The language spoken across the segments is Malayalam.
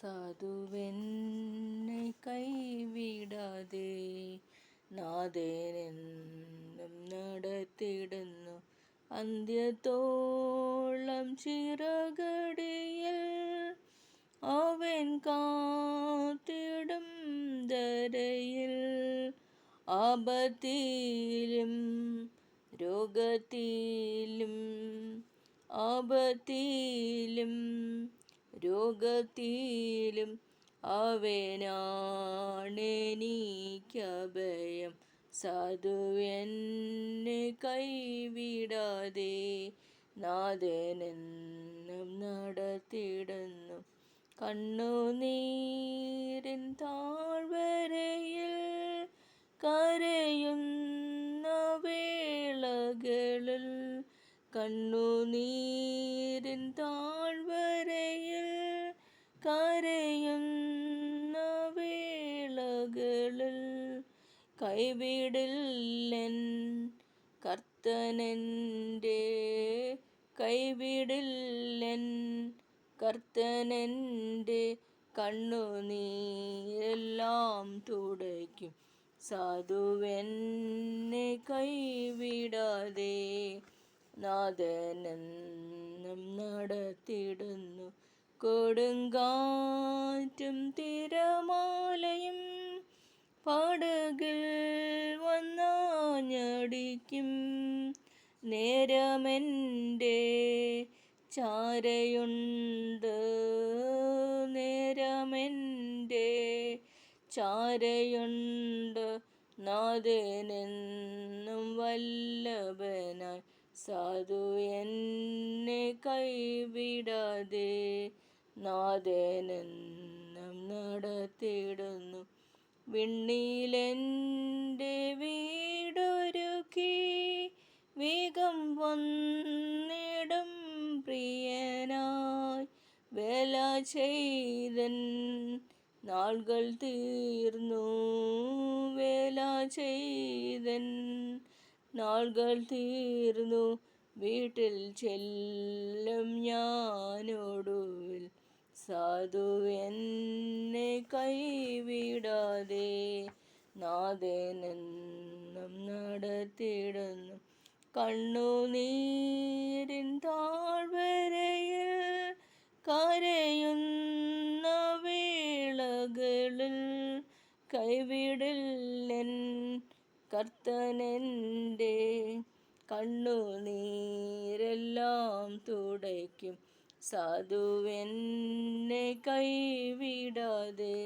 സാധുവെന്നെ കൈവിടാതെ നാഥനെന്നും നടത്തിടുന്നു. അന്ത്യത്തോളം ചിറകടിയിൽ അവൻ കാത്തിടും ധരയിൽ. ആപത്തിലും രോഗത്തിലും ആപത്തിലും രോഗത്തിലും അവനാണെനിക്കഭയം. സാധുവെന്നെ കൈവിടാതെ നാഥനെന്നും നടത്തിടുന്നു. കണ്ണുനീരിൻ താഴ്വരയിൽ കരയുന്ന വേളകളിൽ കണ്ണുനീരിൻ താഴ്വരയിൽ കരയുന്ന വേളകളിൽ കൈവിടില്ലെൻ കർത്തനെൻ്റെ കൈവിടില്ലെൻ കർത്തനെൻ്റെ കണ്ണുനീരെല്ലാം തുടയ്ക്കും. സാധുവെന്നെ കൈവിടാതെ നാഥനെന്നും നടത്തിടുന്നു. കൊടുങ്കാറ്റും തിരമാലയും പടകിൽ വന്നാഞ്ഞടിക്കും നേരമെൻ്റെ ചാരയുണ്ട്. നേരമെൻ്റെ ചാരയുണ്ട് നാഥനെന്നും വല്ലഭനായി. സാധുവെന്നെ കൈവിടാതെ നാഥനെന്നും നടത്തിടുന്നു. വിണ്ണിലെൻ്റെ വീടൊരുക്കി വേഗം വന്നിടും പ്രിയനായി. വേല ചെയ്തൻ നാൾകൾ തീർന്നു. വേല ചെയ്തൻ നാൾകൾ തീർന്നു. വീട്ടിൽ ചെല്ലും ഞാനൊടുവിൽ. സാധുവെന്നെ കൈവിടാതെ നാഥനെന്നും നടത്തിടുന്നു. കണ്ണുനീരിൻ താഴ്വരയിൽ കരയുന്ന വേളകളിൽ കൈവിടില്ലെൻ കർത്തനെൻ്റെ കണ്ണുനീരെല്ലാം തുടയ്ക്കും. സാധുവെന്നെ കൈവിടാതെ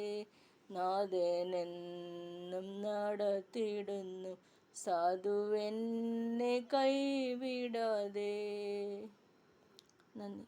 നാഥനെന്നും നടത്തിടുന്നു. സാധുവെന്നെ കൈവിടാതെ. നന്ദി.